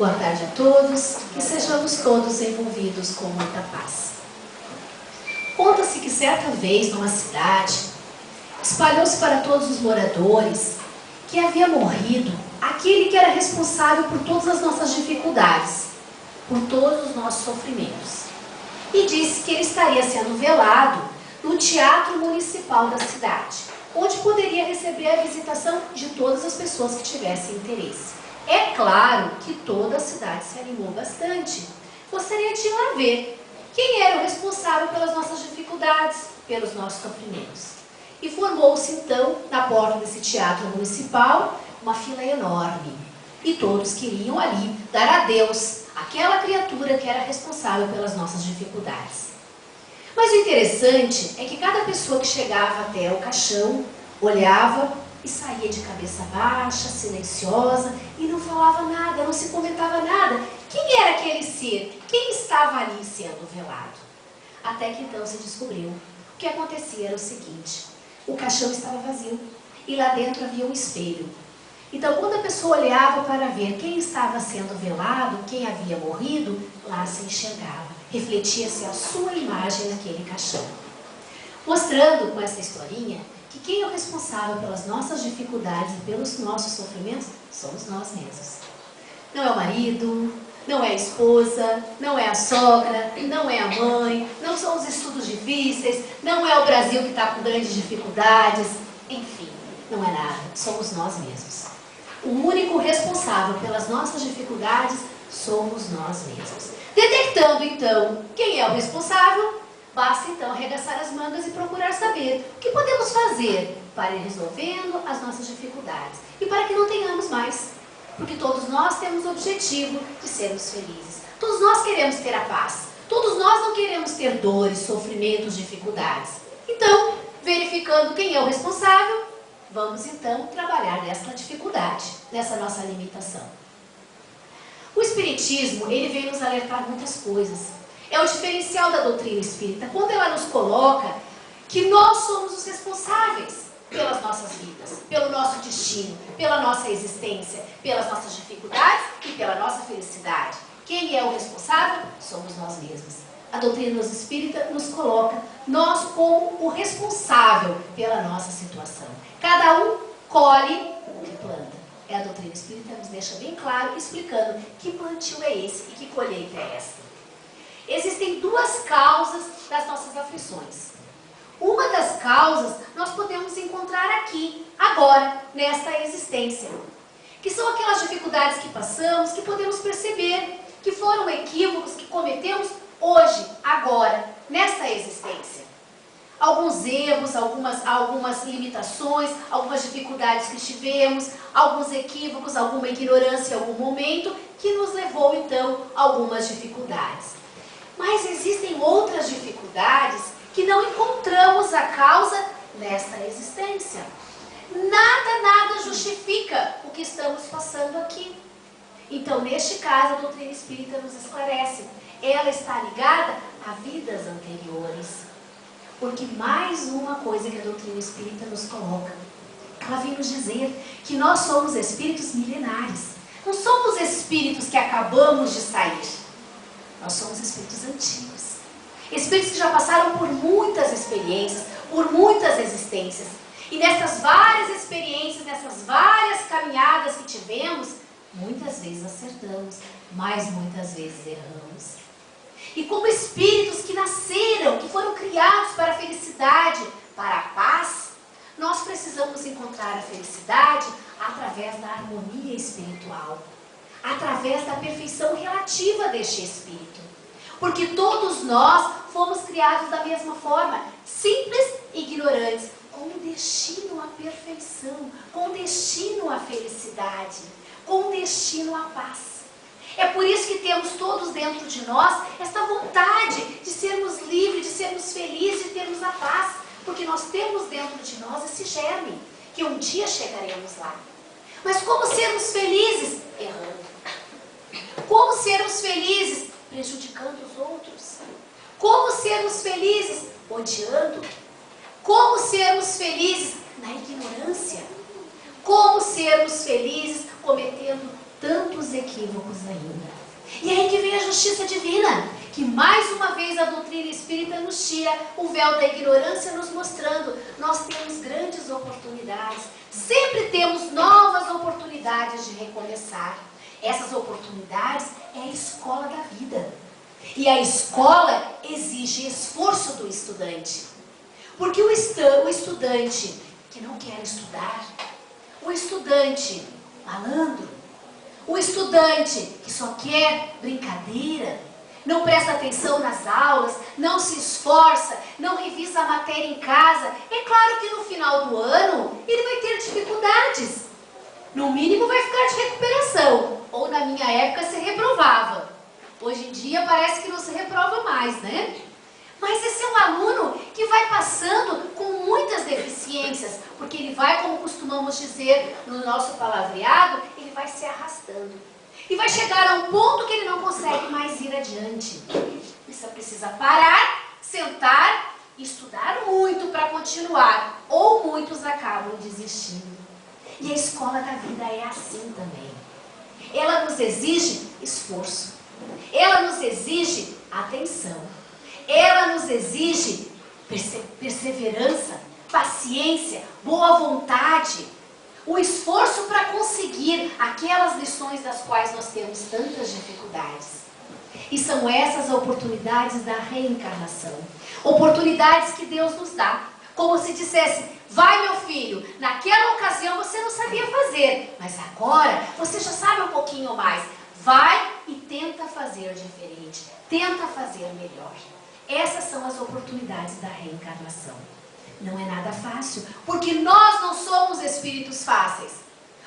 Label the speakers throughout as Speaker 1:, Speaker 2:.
Speaker 1: Boa tarde a todos, que sejamos todos envolvidos com muita paz. Conta-se que certa vez, numa cidade, espalhou-se para todos os moradores que havia morrido aquele que era responsável por todas as nossas dificuldades, por todos os nossos sofrimentos. E disse que ele estaria sendo velado no Teatro Municipal da cidade, onde poderia receber a visitação de todas as pessoas que tivessem interesse. É claro que toda a cidade se animou bastante. Gostaria de ir lá ver quem era o responsável pelas nossas dificuldades, pelos nossos sofrimentos. E formou-se então, na porta desse teatro municipal, uma fila enorme. E todos queriam ali dar adeus àquela criatura que era responsável pelas nossas dificuldades. Mas o interessante é que cada pessoa que chegava até o caixão, olhava e saía de cabeça baixa, silenciosa, e não falava nada, não se comentava nada. Quem era aquele ser? Quem estava ali sendo velado? Até que então se descobriu. O que acontecia era o seguinte: o caixão estava vazio e lá dentro havia um espelho. Então, quando a pessoa olhava para ver quem estava sendo velado, quem havia morrido, lá se enxergava. Refletia-se a sua imagem naquele caixão. Mostrando com essa historinha que quem é o responsável pelas nossas dificuldades e pelos nossos sofrimentos somos nós mesmos. Não é o marido, não é a esposa, não é a sogra, não é a mãe, não são os estudos difíceis, não é o Brasil que está com grandes dificuldades, enfim, não é nada, somos nós mesmos. O único responsável pelas nossas dificuldades somos nós mesmos. Detectando então quem é o responsável, basta então arregaçar as mangas e procurar saber o que podemos fazer para ir resolvendo as nossas dificuldades e para que não tenhamos mais. Porque todos nós temos o objetivo de sermos felizes. Todos nós queremos ter a paz. Todos nós não queremos ter dores, sofrimentos, dificuldades. Então, verificando quem é o responsável, vamos então trabalhar nessa dificuldade, nessa nossa limitação. O Espiritismo, ele vem nos alertar muitas coisas. É o diferencial da doutrina espírita, quando ela nos coloca que nós somos os responsáveis pelas nossas vidas, pelo nosso destino, pela nossa existência, pelas nossas dificuldades e pela nossa felicidade. Quem é o responsável? Somos nós mesmos. A doutrina espírita nos coloca nós como o responsável pela nossa situação. Cada um colhe o que planta. A doutrina espírita nos deixa bem claro, explicando que plantio é esse e que colheita é essa. Existem duas causas das nossas aflições. Uma das causas nós podemos encontrar aqui, agora, nesta existência. Que são aquelas dificuldades que passamos, que podemos perceber, que foram equívocos que cometemos hoje, agora, nesta existência. Alguns erros, algumas limitações, algumas dificuldades que tivemos, alguns equívocos, alguma ignorância em algum momento, que nos levou então a algumas dificuldades. Mas existem outras dificuldades que não encontramos a causa nesta existência. Nada justifica o que estamos passando aqui. Então, neste caso, a doutrina espírita nos esclarece. Ela está ligada a vidas anteriores. Porque mais uma coisa que a doutrina espírita nos coloca. Ela vem nos dizer que nós somos espíritos milenares. Não somos espíritos que acabamos de sair. Nós somos espíritos antigos. Espíritos que já passaram por muitas experiências, por muitas existências. E nessas várias experiências, nessas várias caminhadas que tivemos, muitas vezes acertamos, mas muitas vezes erramos. E como espíritos que nasceram, que foram criados para a felicidade, para a paz, nós precisamos encontrar a felicidade através da harmonia espiritual, através da perfeição relativa deste espírito. Porque todos nós fomos criados da mesma forma, simples e ignorantes, com destino à perfeição, com destino à felicidade, com destino à paz. É por isso que temos todos dentro de nós esta vontade de sermos livres, de sermos felizes, de termos a paz. Porque nós temos dentro de nós esse germe, que um dia chegaremos lá. Mas como sermos felizes? Errando. Como sermos felizes? Prejudicando os outros. Como sermos felizes? Odiando. Como sermos felizes? Na ignorância. Como sermos felizes? Cometendo tantos equívocos ainda. E aí que vem a justiça divina, que mais uma vez a doutrina espírita nos tira o véu da ignorância, nos mostrando, nós temos grandes oportunidades, sempre temos novas oportunidades de recomeçar. Essas oportunidades é a escola da vida. E a escola exige esforço do estudante. Porque o estudante que não quer estudar, o estudante malandro, o estudante que só quer brincadeira, não presta atenção nas aulas, não se esforça, não revisa a matéria em casa, é claro que no final do ano ele vai ter dificuldades. No mínimo vai ficar de recuperação, ou na minha época se reprovava. Hoje em dia parece que não se reprova mais, né? Mas esse é um aluno que vai passando com muitas deficiências, porque ele vai, como costumamos dizer no nosso palavreado, ele vai se arrastando. E vai chegar a um ponto que ele não consegue mais ir adiante. Você precisa parar, sentar e estudar muito para continuar. Ou muitos acabam desistindo. E a escola da vida é assim também. Ela nos exige esforço. Ela nos exige atenção. Ela nos exige perseverança, paciência, boa vontade, o esforço para conseguir aquelas lições das quais nós temos tantas dificuldades. E são essas oportunidades da reencarnação. Oportunidades que Deus nos dá. Como se dissesse, vai meu filho, naquela ocasião você não sabia fazer, mas agora você já sabe um pouquinho mais. Vai e tenta fazer diferente, tenta fazer melhor. Essas são as oportunidades da reencarnação. Não é nada fácil, porque nós não somos espíritos fáceis.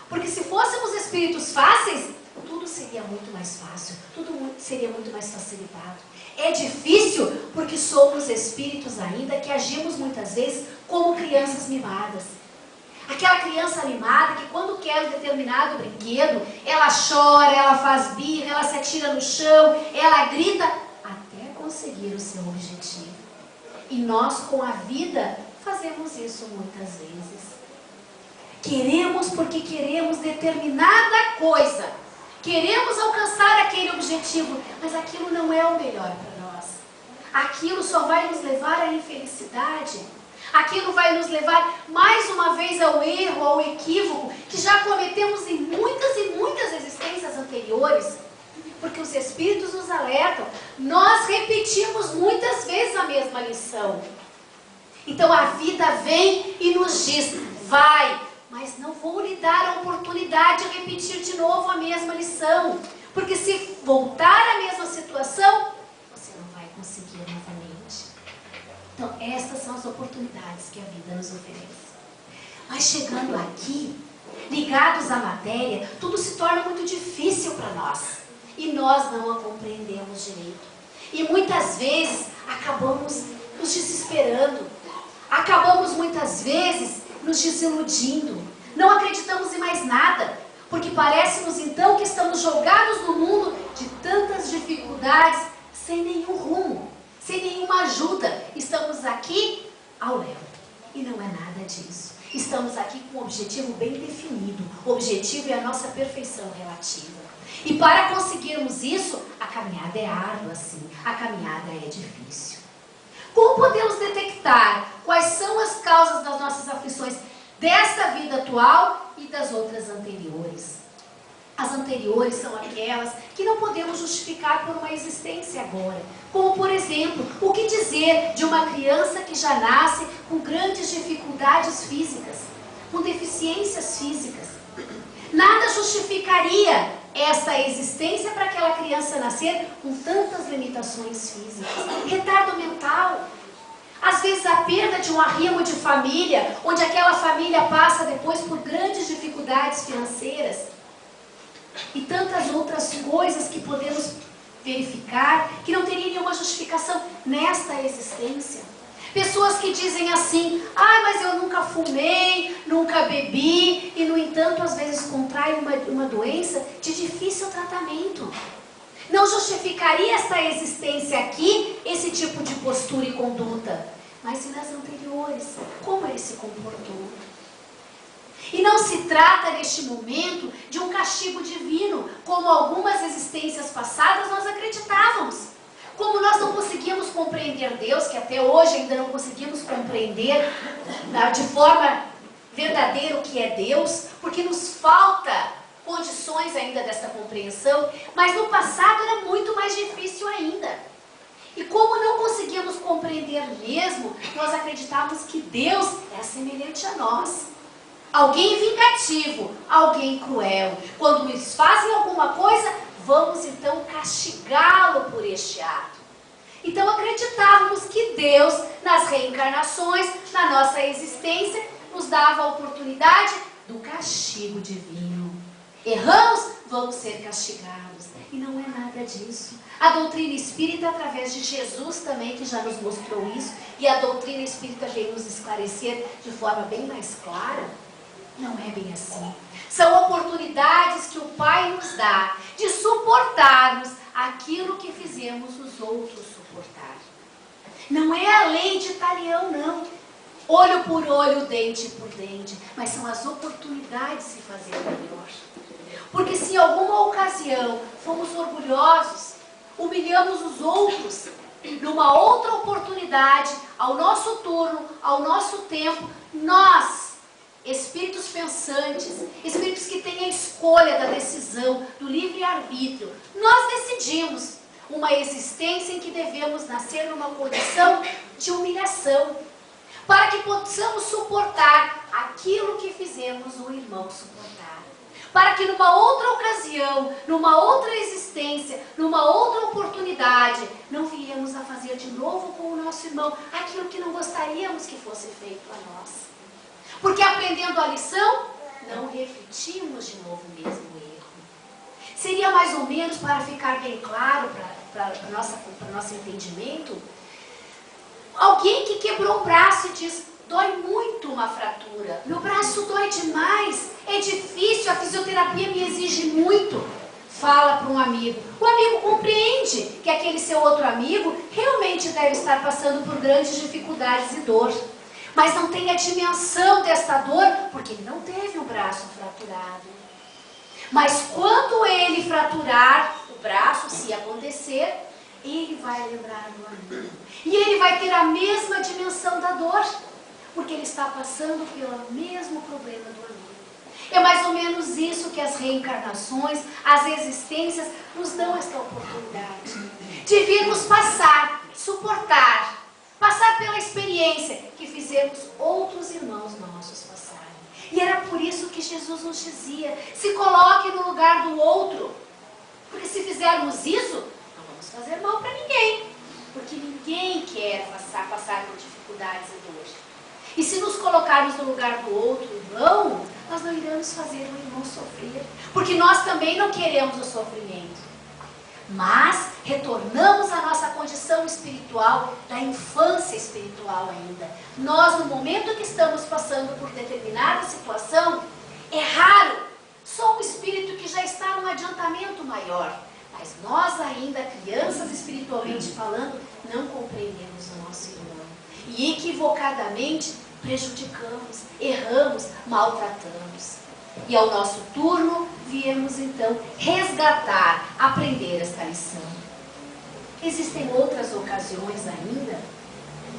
Speaker 1: Porque se fôssemos espíritos fáceis, tudo seria muito mais fácil, tudo seria muito mais facilitado. É difícil porque somos espíritos ainda que agimos muitas vezes como crianças mimadas. Aquela criança mimada que quando quer um determinado brinquedo, ela chora, ela faz birra, ela se atira no chão, ela grita até conseguir o seu objetivo. E nós com a vida fazemos isso muitas vezes. Queremos porque queremos determinada coisa. Queremos alcançar aquele objetivo, mas aquilo não é o melhor para nós. Aquilo só vai nos levar à infelicidade. Aquilo vai nos levar mais uma vez ao erro, ao equívoco, que já cometemos em muitas e muitas existências anteriores. Porque os espíritos nos alertam. Nós repetimos muitas vezes a mesma lição. Então a vida vem e nos diz, vai, mas não vou lhe dar a oportunidade de repetir de novo a mesma lição. Porque se voltar à mesma situação, você não vai conseguir novamente. Então essas são as oportunidades que a vida nos oferece. Mas chegando aqui, ligados à matéria, tudo se torna muito difícil para nós. E nós não a compreendemos direito. E muitas vezes acabamos nos desesperando. Acabamos muitas vezes nos desiludindo. Não acreditamos em mais nada. Porque parece-nos então que estamos jogados no mundo de tantas dificuldades, sem nenhum rumo, sem nenhuma ajuda. Estamos aqui ao léu. E não é nada disso. Estamos aqui com um objetivo bem definido. O objetivo é a nossa perfeição relativa. E para conseguirmos isso, a caminhada é árdua, sim. A caminhada é difícil. Como podemos detectar quais são as causas das nossas aflições desta vida atual e das outras anteriores? As anteriores são aquelas que não podemos justificar por uma existência agora. Como, por exemplo, o que dizer de uma criança que já nasce com grandes dificuldades físicas, com deficiências físicas? Nada justificaria essa existência para aquela criança nascer com tantas limitações físicas. Retardo mental. Às vezes a perda de um arrimo de família, onde aquela família passa depois por grandes dificuldades financeiras. E tantas outras coisas que podemos verificar, que não teria nenhuma justificação nesta existência. Pessoas que dizem assim, mas eu nunca fumei, nunca bebi, e no entanto às vezes contraem uma doença de difícil tratamento. Não justificaria esta existência aqui, esse tipo de postura e conduta. Mas e nas anteriores? Como ele se comportou? E não se trata neste momento de um castigo divino, como algumas existências passadas nós acreditávamos. Como nós não conseguimos compreender Deus, que até hoje ainda não conseguimos compreender de forma verdadeira o que é Deus, porque nos falta condições ainda dessa compreensão, mas no passado era muito mais difícil ainda. E como não conseguimos compreender mesmo, nós acreditávamos que Deus era semelhante a nós. Alguém vingativo, alguém cruel. Quando nos fazem alguma coisa, vamos então castigá-lo por este ato. Então acreditávamos que Deus, nas reencarnações, na nossa existência, nos dava a oportunidade do castigo divino. Erramos, vamos ser castigados. E não é nada disso. A doutrina espírita, através de Jesus também, que já nos mostrou isso, e a doutrina espírita veio nos esclarecer de forma bem mais clara, não é bem assim. São oportunidades que o Pai nos dá de suportarmos aquilo que fizemos os outros suportar. Não é a lei de Talião, não. Olho por olho, dente por dente. Mas são as oportunidades de se fazer melhor. Porque se em alguma ocasião fomos orgulhosos, humilhamos os outros, numa outra oportunidade, ao nosso turno, ao nosso tempo, nós, espíritos pensantes, espíritos que têm a escolha da decisão, do livre-arbítrio, nós decidimos uma existência em que devemos nascer numa condição de humilhação, para que possamos suportar aquilo que fizemos o irmão suportar. Para que numa outra ocasião, numa outra existência, numa outra oportunidade, não viemos a fazer de novo com o nosso irmão aquilo que não gostaríamos que fosse feito a nós. Porque aprendendo a lição, não repetimos de novo o mesmo erro. Seria mais ou menos, para ficar bem claro para nosso entendimento, alguém que quebrou o braço e diz: dói muito uma fratura, meu braço dói demais, é difícil, a fisioterapia me exige muito. Fala para um amigo. O amigo compreende que aquele seu outro amigo realmente deve estar passando por grandes dificuldades e dor. Mas não tem a dimensão desta dor, porque ele não teve o braço fraturado. Mas quando ele fraturar o braço, se acontecer, ele vai lembrar do amigo. E ele vai ter a mesma dimensão da dor, porque ele está passando pelo mesmo problema do amigo. É mais ou menos isso que as reencarnações, as existências, nos dão esta oportunidade. De virmos passar, suportar, passar pela experiência que fizemos outros irmãos nossos passarem. E era por isso que Jesus nos dizia: se coloque no lugar do outro. Porque se fizermos isso, não vamos fazer mal para ninguém. Porque ninguém quer passar por dificuldades e dores. E se nos colocarmos no lugar do outro irmão, nós não iremos fazer o irmão sofrer. Porque nós também não queremos o sofrimento. Mas retornamos à nossa condição espiritual, da infância espiritual ainda. Nós, no momento que estamos passando por determinada situação, é raro, só o espírito que já está num adiantamento maior. Mas nós ainda, crianças espiritualmente falando, não compreendemos o nosso irmão. E equivocadamente prejudicamos, erramos, maltratamos. E ao nosso turno, viemos então resgatar, aprender esta lição. Existem outras ocasiões ainda,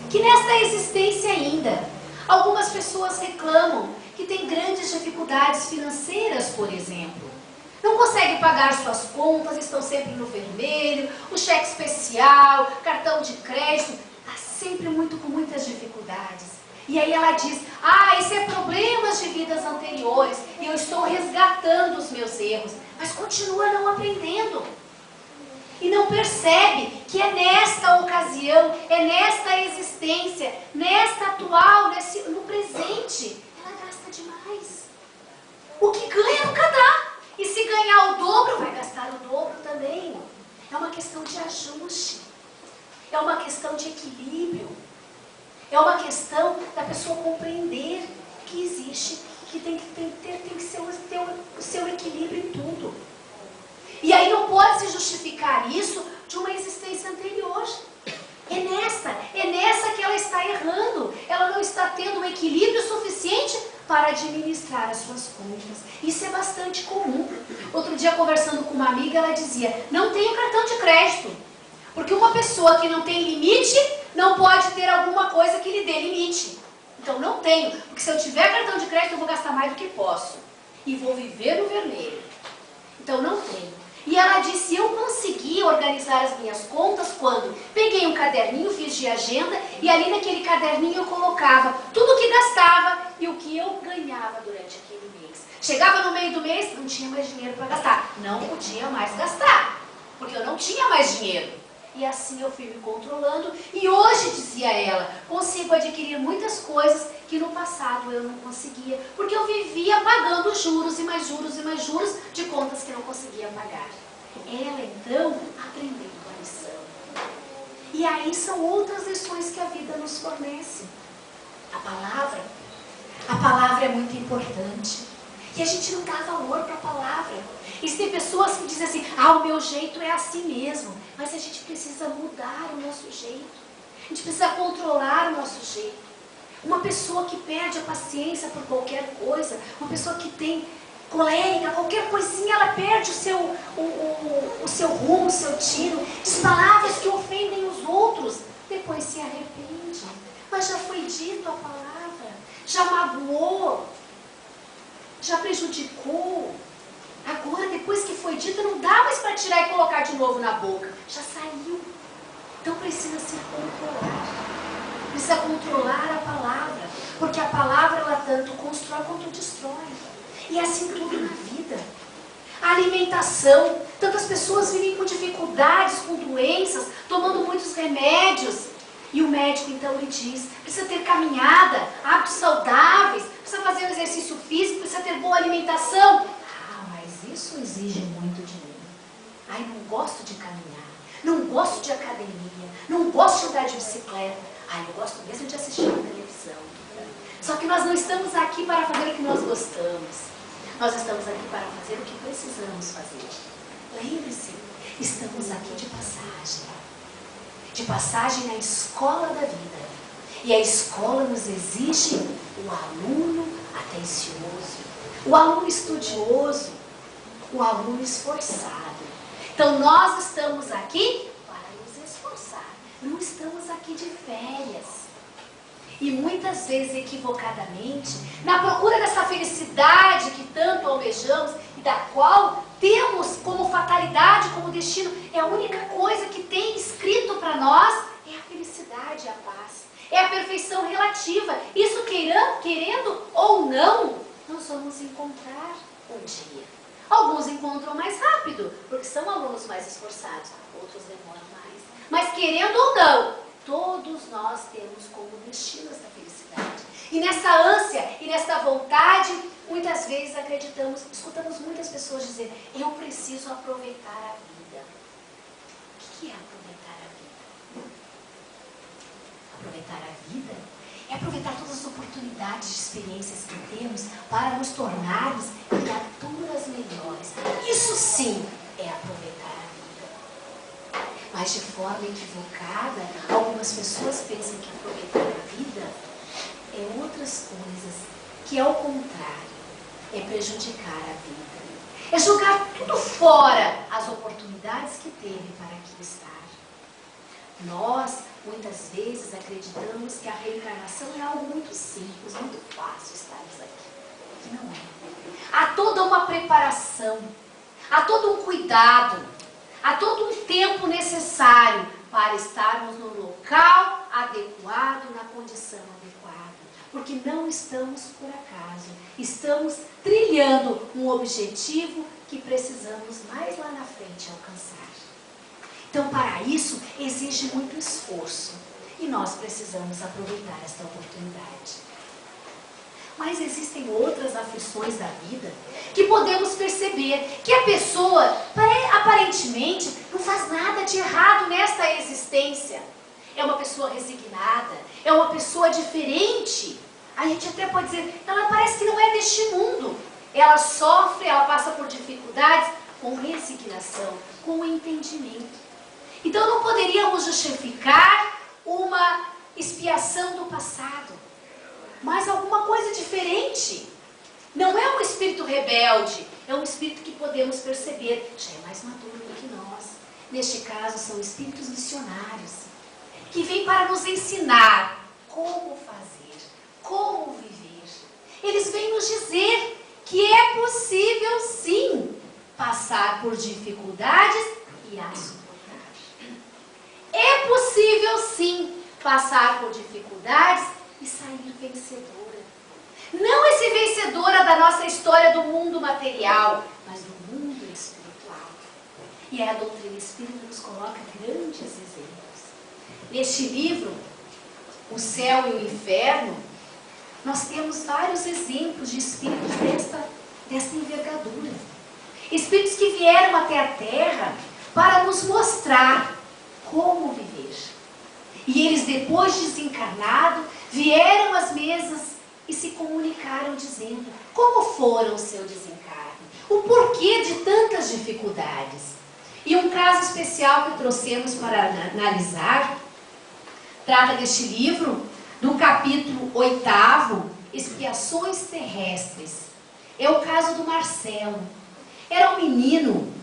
Speaker 1: que nesta existência ainda, algumas pessoas reclamam que têm grandes dificuldades financeiras, por exemplo. Não conseguem pagar suas contas, estão sempre no vermelho, o cheque especial, cartão de crédito, está sempre com muitas dificuldades. E aí ela diz: isso é problemas de vidas anteriores, e eu estou resgatando os meus erros. Mas continua não aprendendo. E não percebe que é nesta ocasião, é nesta existência, nesta atual, no presente, ela gasta demais. O que ganha nunca dá. E se ganhar o dobro, vai gastar o dobro também. É uma questão de ajuste. É uma questão de equilíbrio. É uma questão da pessoa compreender que existe, que tem que ser o seu equilíbrio em tudo. E aí não pode se justificar isso de uma existência anterior. É nessa que ela está errando. Ela não está tendo um equilíbrio suficiente para administrar as suas contas. Isso é bastante comum. Outro dia, conversando com uma amiga, ela dizia, não tenho cartão de crédito. Porque uma pessoa que não tem limite, não pode ter alguma coisa que lhe dê limite. Então não tenho, porque se eu tiver cartão de crédito, eu vou gastar mais do que posso. E vou viver no vermelho. Então não tenho. E ela disse, eu consegui organizar as minhas contas quando peguei um caderninho, fiz de agenda, e ali naquele caderninho eu colocava tudo o que gastava e o que eu ganhava durante aquele mês. Chegava no meio do mês, não tinha mais dinheiro para gastar. Não podia mais gastar, porque eu não tinha mais dinheiro. E assim eu fui me controlando e hoje, dizia ela, consigo adquirir muitas coisas que no passado eu não conseguia, porque eu vivia pagando juros e mais juros e mais juros de contas que não conseguia pagar. Ela então aprendeu a lição. E aí são outras lições que a vida nos fornece. A palavra é muito importante. E a gente não dá valor para a palavra. E tem pessoas que dizem assim, o meu jeito é assim mesmo. Mas a gente precisa mudar o nosso jeito. A gente precisa controlar o nosso jeito. Uma pessoa que perde a paciência por qualquer coisa, uma pessoa que tem colérica, qualquer coisinha, ela perde o seu rumo, o seu tino. Diz palavras que ofendem os outros. Depois se arrepende. Mas já foi dito a palavra, já magoou, já prejudicou. Agora, depois que foi dito, não dá mais para tirar e colocar de novo na boca. Já saiu. Então precisa se controlar. Precisa controlar a palavra. Porque a palavra, ela tanto constrói quanto destrói. E é assim tudo na vida. A alimentação. Tantas pessoas vivem com dificuldades, com doenças, tomando muitos remédios. E o médico então lhe diz, precisa ter caminhada, hábitos saudáveis, precisa fazer um exercício físico, precisa ter boa alimentação. Mas isso exige muito de mim. Não gosto de caminhar, não gosto de academia, não gosto de andar de bicicleta. Eu gosto mesmo de assistir a televisão. Só que nós não estamos aqui para fazer o que nós gostamos. Nós estamos aqui para fazer o que precisamos fazer. Lembre-se, estamos aqui de passagem. De passagem na escola da vida. E a escola nos exige o aluno atencioso, o aluno estudioso, o aluno esforçado. Então nós estamos aqui para nos esforçar. Não estamos aqui de férias. E muitas vezes, equivocadamente, na procura dessa felicidade que tanto almejamos e da qual temos como fatalidade, como destino, é a única coisa que tem escrito para nós é a felicidade, a paz. É a perfeição relativa. Isso querendo ou não, nós vamos encontrar um dia. Alguns encontram mais rápido, porque são alunos mais esforçados. Outros demoram mais. Mas querendo ou não, todos nós temos como destino essa felicidade. E nessa ânsia e nessa vontade, muitas vezes escutamos muitas pessoas dizer, eu preciso aproveitar a vida. O que é aproveitar a vida? Aproveitar a vida é aproveitar todas as oportunidades de experiências que temos para nos tornarmos criaturas melhores. Isso sim é aproveitar a vida. Mas de forma equivocada, algumas pessoas pensam que aproveitar a vida é outras coisas, que ao contrário, é prejudicar a vida. É jogar tudo fora as oportunidades que teve para aqui estar. Nós, muitas vezes, acreditamos que a reencarnação é algo muito simples, muito fácil estarmos aqui. Que não é. Há toda uma preparação, há todo um cuidado, há todo um tempo necessário para estarmos no local adequado, na condição adequada. Porque não estamos por acaso, estamos trilhando um objetivo que precisamos mais lá na frente alcançar. Então, para isso, exige muito esforço. E nós precisamos aproveitar esta oportunidade. Mas existem outras aflições da vida que podemos perceber que a pessoa, aparentemente, não faz nada de errado nesta existência. É uma pessoa resignada, é uma pessoa diferente. A gente até pode dizer, ela parece que não é deste mundo. Ela sofre, ela passa por dificuldades com resignação, com entendimento. Então não poderíamos justificar uma expiação do passado. mas alguma coisa diferente. Não é um espírito rebelde, é um espírito que podemos perceber, já é mais maduro do que nós. Neste caso, são espíritos missionários, que vêm para nos ensinar como fazer, como viver. Eles vêm nos dizer que é possível, sim, passar por dificuldades e as suportar. É possível, sim, passar por dificuldades e sair vencedora. Não esse vencedora da nossa história do mundo material, mas do mundo espiritual. E a doutrina espírita nos coloca grandes exemplos. Neste livro, O Céu e o Inferno, nós temos vários exemplos de espíritos desta envergadura. Espíritos que vieram até a Terra para nos mostrar como viver. E eles, depois de desencarnado, vieram às mesas e se comunicaram dizendo como foram o seu desencarne, o porquê de tantas dificuldades. E um caso especial que trouxemos para analisar, trata deste livro, do capítulo 8º, Expiações Terrestres. É o caso do Marcelo. Era um menino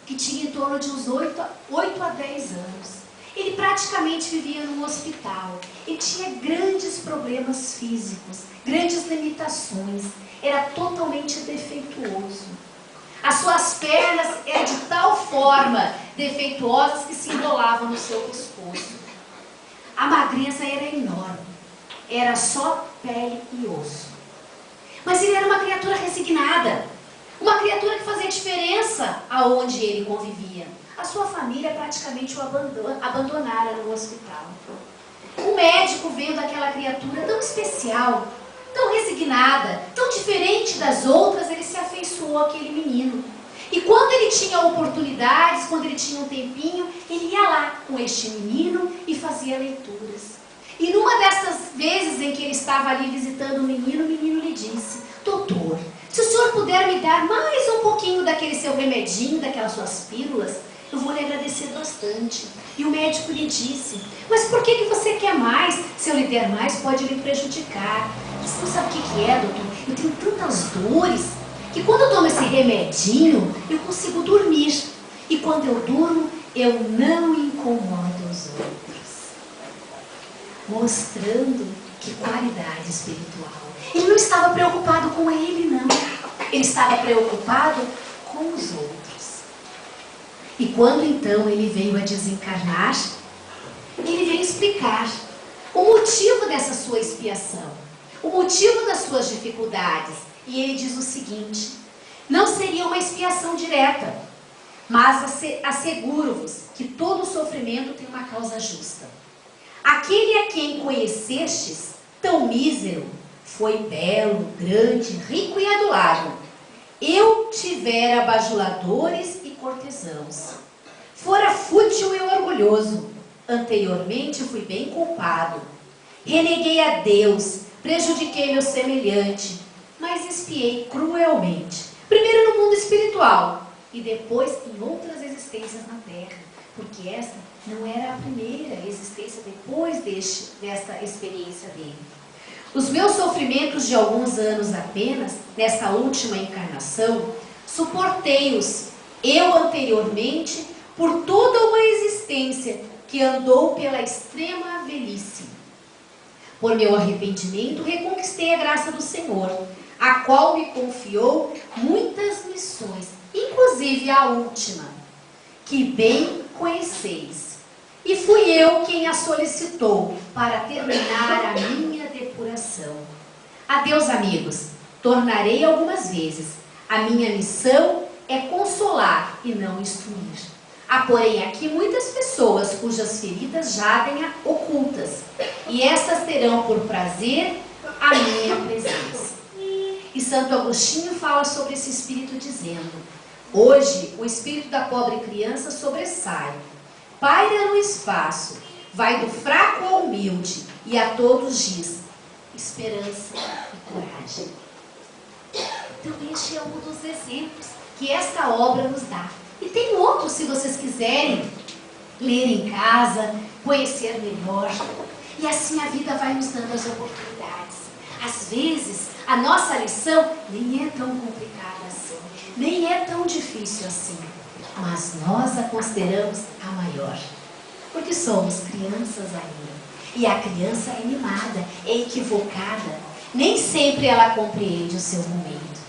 Speaker 1: que tinha em torno de uns 8 a 10 anos. Ele praticamente vivia num hospital. Ele tinha grandes problemas físicos, grandes limitações. Era totalmente defeituoso. As suas pernas eram de tal forma defeituosas que se enrolavam no seu pescoço. A magreza era enorme. Era só pele e osso. Mas ele era uma criatura resignada. Uma criatura que fazia diferença aonde ele convivia. A sua família praticamente o abandonara no hospital. O médico, vendo aquela criatura tão especial, tão resignada, tão diferente das outras, ele se afeiçoou àquele menino. E quando ele tinha oportunidades, quando ele tinha um tempinho, ele ia lá com este menino e fazia leituras. E numa dessas vezes em que ele estava ali visitando o menino lhe disse: doutor, se o senhor puder me dar mais um pouquinho daquele seu remedinho, daquelas suas pílulas, eu vou lhe agradecer bastante. E o médico lhe disse: mas por que você quer mais? Se eu lhe der mais, pode lhe prejudicar. Você não sabe o que é, doutor? Eu tenho tantas dores que quando eu tomo esse remedinho, eu consigo dormir. E quando eu durmo, eu não incomodo os outros. Mostrando que qualidade espiritual. Ele não estava preocupado com ele, não. Ele estava preocupado com os outros. E quando então ele veio a desencarnar, ele veio explicar o motivo dessa sua expiação, o motivo das suas dificuldades. E ele diz o seguinte: não seria uma expiação direta, mas asseguro-vos que todo sofrimento tem uma causa justa. Aquele a quem conhecestes, tão mísero, foi belo, grande, rico e adulado. Eu tivera bajuladores e cortesãos. Fora fútil e orgulhoso. Anteriormente fui bem culpado. Reneguei a Deus, prejudiquei meu semelhante, mas expiei cruelmente. Primeiro no mundo espiritual e depois em outras existências na terra. Porque esta não era a primeira existência depois desta experiência dele. Os meus sofrimentos de alguns anos apenas, nesta última encarnação, suportei-os, eu anteriormente, por toda uma existência que andou pela extrema velhice. Por meu arrependimento, reconquistei a graça do Senhor, a qual me confiou muitas missões, inclusive a última, que bem conheceis. E fui eu quem a solicitou para terminar a minha depuração. Adeus, amigos. Tornarei algumas vezes. A minha missão é consolar e não instruir. Há, porém, aqui muitas pessoas cujas feridas jadem ocultas, e estas terão por prazer a minha presença. E Santo Agostinho fala sobre esse espírito dizendo: hoje o espírito da pobre criança sobressai, paira no espaço, vai do fraco ao humilde, e a todos diz: esperança e coragem. Então este é um dos exemplos que esta obra nos dá. E tem outros, se vocês quiserem ler em casa, conhecer melhor. E assim a vida vai nos dando as oportunidades. às vezes, a nossa lição nem é tão complicada assim, nem é tão difícil assim, mas nós a consideramos a maior, porque somos crianças ainda. E a criança é mimada, é equivocada, nem sempre ela compreende o seu momento.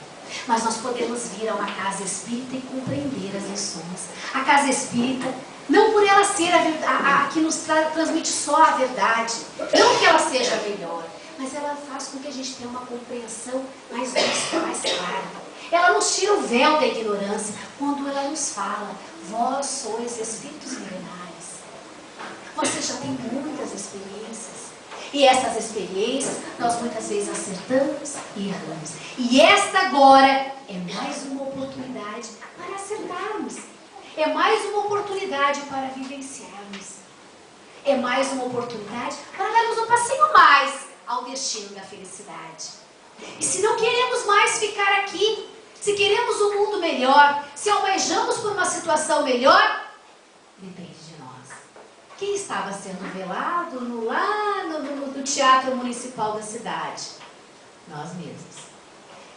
Speaker 1: Mas nós podemos vir a uma casa espírita e compreender as lições. A casa espírita, não por ela ser a que nos transmite só a verdade, não que ela seja melhor, mas ela faz com que a gente tenha uma compreensão mais lúcida, mais clara. Ela nos tira o véu da ignorância quando ela nos fala: vós sois espíritos milenares. Você já tem muitas experiências. E essas experiências, nós muitas vezes acertamos e erramos. E esta agora é mais uma oportunidade para acertarmos. É mais uma oportunidade para vivenciarmos. É mais uma oportunidade para darmos um passinho mais ao destino da felicidade. E se não queremos mais ficar aqui, se queremos um mundo melhor, se almejamos por uma situação melhor, depende de nós. Quem estava sendo velado lá no Teatro Municipal da cidade? Nós mesmos.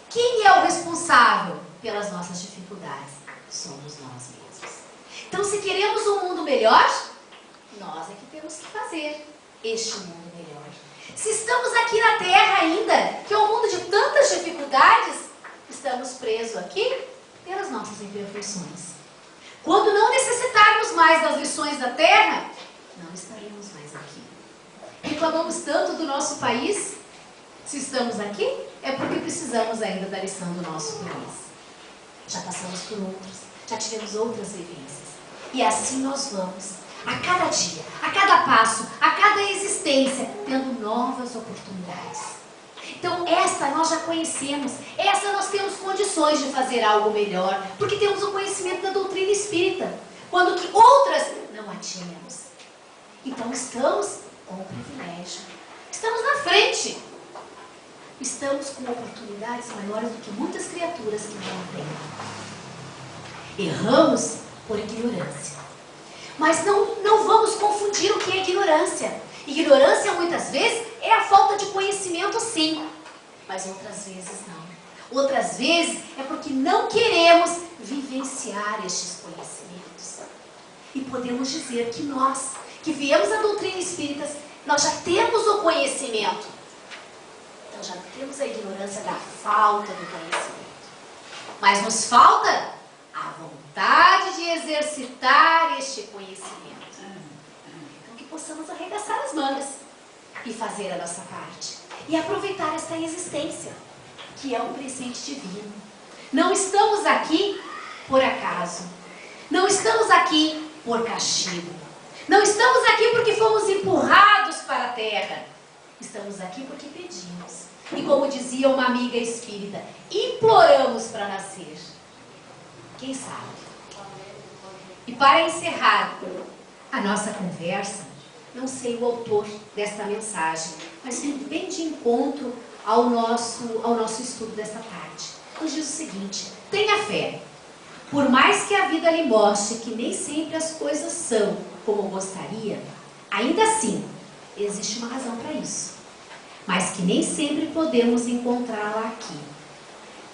Speaker 1: Quem é o responsável pelas nossas dificuldades? Somos nós mesmos. Então, se queremos um mundo melhor, nós é que temos que fazer este mundo melhor. Se estamos aqui na Terra ainda, que é um mundo de tantas dificuldades, estamos presos aqui pelas nossas imperfeições. Quando não necessitarmos mais das lições da Terra, não estaremos mais aqui. Reclamamos tanto do nosso país. Se estamos aqui, é porque precisamos ainda da lição do nosso país. Já passamos por outros, já tivemos outras vivências. E assim nós vamos, a cada dia, a cada passo, a cada existência, tendo novas oportunidades. Então essa nós já conhecemos, essa nós temos condições de fazer algo melhor, porque temos o conhecimento da doutrina espírita, quando que outras não a tínhamos. Então estamos com o privilégio, estamos na frente, estamos com oportunidades maiores do que muitas criaturas que não têm. Erramos por ignorância, mas não vamos confundir o que é ignorância. Ignorância muitas vezes é a falta de conhecimento, sim, mas outras vezes não. Outras vezes é porque não queremos vivenciar estes conhecimentos. E podemos dizer que nós, que viemos a doutrina espírita, nós já temos o conhecimento. Então já temos a ignorância da falta do conhecimento. Mas nos falta a vontade de exercitar este conhecimento. Então que possamos arregaçar as mangas e fazer a nossa parte. E aproveitar esta existência, que é um presente divino. Não estamos aqui por acaso. Não estamos aqui por castigo. Não estamos aqui porque fomos empurrados para a terra. Estamos aqui porque pedimos. E como dizia uma amiga espírita, imploramos para nascer. Quem sabe? E para encerrar a nossa conversa, não sei o autor desta mensagem, mas bem de encontro ao nosso estudo desta parte. Nos diz o seguinte: tenha fé. Por mais que a vida lhe mostre que nem sempre as coisas são como gostaria, ainda assim, existe uma razão para isso. Mas que nem sempre podemos encontrá-la aqui.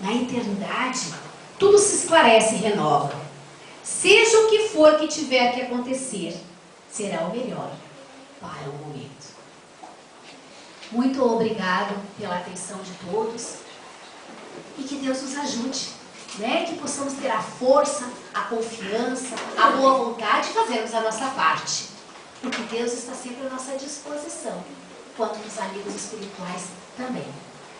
Speaker 1: Na eternidade, tudo se esclarece e renova. Seja o que for que tiver que acontecer, será o melhor para o momento. Muito obrigado pela atenção de todos e que Deus nos ajude, né? Que possamos ter a força, a confiança, a boa vontade de fazermos a nossa parte, porque Deus está sempre à nossa disposição, quanto os amigos espirituais também.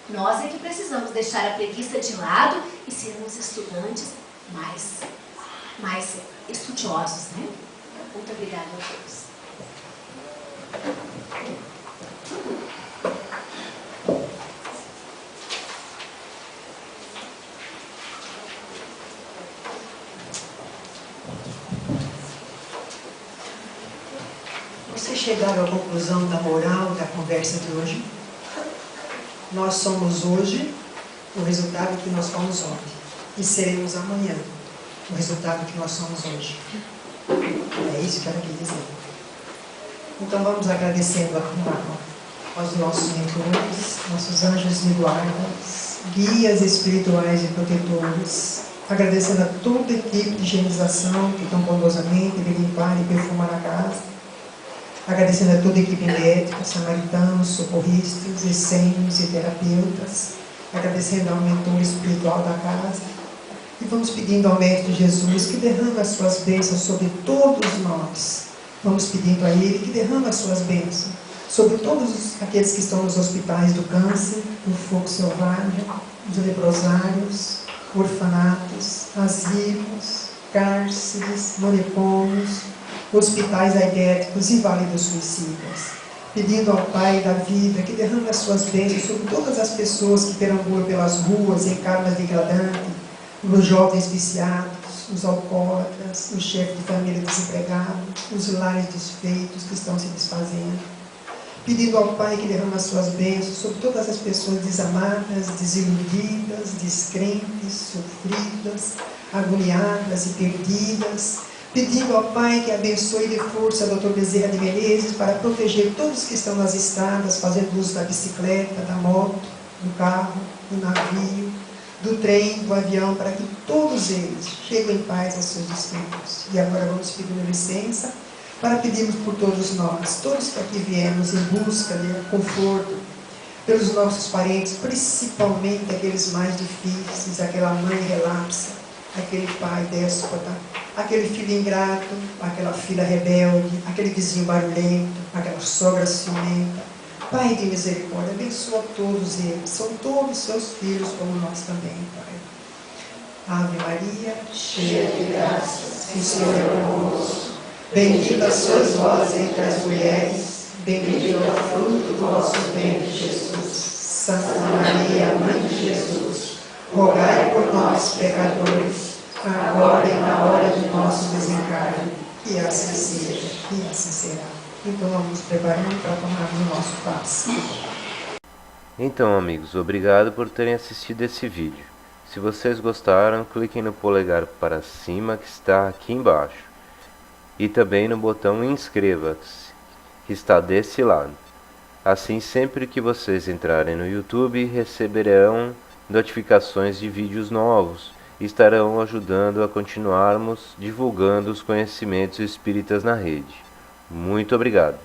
Speaker 1: Nós é que precisamos deixar a preguiça de lado e sermos estudantes mais estudiosos, né? Muito obrigada a todos.
Speaker 2: Vocês chegaram à conclusão da moral da conversa de hoje? Nós somos hoje o resultado que nós fomos ontem. E seremos amanhã o resultado que nós somos hoje. É isso que ela quer dizer. Então vamos agradecendo a aos nossos mentores, nossos anjos de guardas, guias espirituais e protetores, agradecendo a toda a equipe de higienização que tão bondosamente veio limpar e perfumar a casa, agradecendo a toda a equipe médica, samaritanos, socorristas, essênios e terapeutas, agradecendo ao mentor espiritual da casa, e vamos pedindo ao Mestre Jesus que derrame as suas bênçãos sobre todos nós. Vamos pedindo a Ele que derrame as suas bênçãos sobre todos aqueles que estão nos hospitais do câncer, do fogo selvagem, os leprosários, orfanatos, asilos, cárceres, manicômios, hospitais aidéticos e vale dos suicidas. Pedindo ao Pai da vida que derrame as suas bênçãos sobre todas as pessoas que perambulam pelas ruas em karmas degradantes, os jovens viciados, os alcoólatras, os chefes de família desempregados, os lares desfeitos que estão se desfazendo. Pedindo ao Pai que derrame as suas bênçãos sobre todas as pessoas desamadas, desiludidas, descrentes, sofridas, agoniadas e perdidas. Pedindo ao Pai que abençoe e dê força ao Dr. Bezerra de Menezes para proteger todos que estão nas estradas, fazendo uso da bicicleta, da moto, do carro, do navio, do trem, do avião, para que todos eles cheguem em paz aos seus destinos. E agora vamos pedir licença para pedirmos por todos nós, todos que aqui viemos em busca de conforto, pelos nossos parentes, principalmente aqueles mais difíceis, aquela mãe relapsa, aquele pai déspota, aquele filho ingrato, aquela filha rebelde, aquele vizinho barulhento, aquela sogra ciumenta. Pai de misericórdia, abençoa todos eles, são todos seus filhos como nós também, Pai. Ave Maria, cheia de graças, o Senhor é convosco. Bendita sois vós entre as mulheres, bendito é o fruto do vosso ventre, Jesus. Santa Maria, Mãe de Jesus, rogai por nós, pecadores, agora e na hora de nosso desencarne. Que assim seja, e assim será. Então vamos nos preparando para tomarmos o nosso passe.
Speaker 3: Então, amigos, obrigado por terem assistido esse vídeo. Se vocês gostaram, cliquem no polegar para cima que está aqui embaixo. E também no botão inscreva-se, que está desse lado. Assim, sempre que vocês entrarem no YouTube, receberão notificações de vídeos novos e estarão ajudando a continuarmos divulgando os conhecimentos espíritas na rede. Muito obrigado.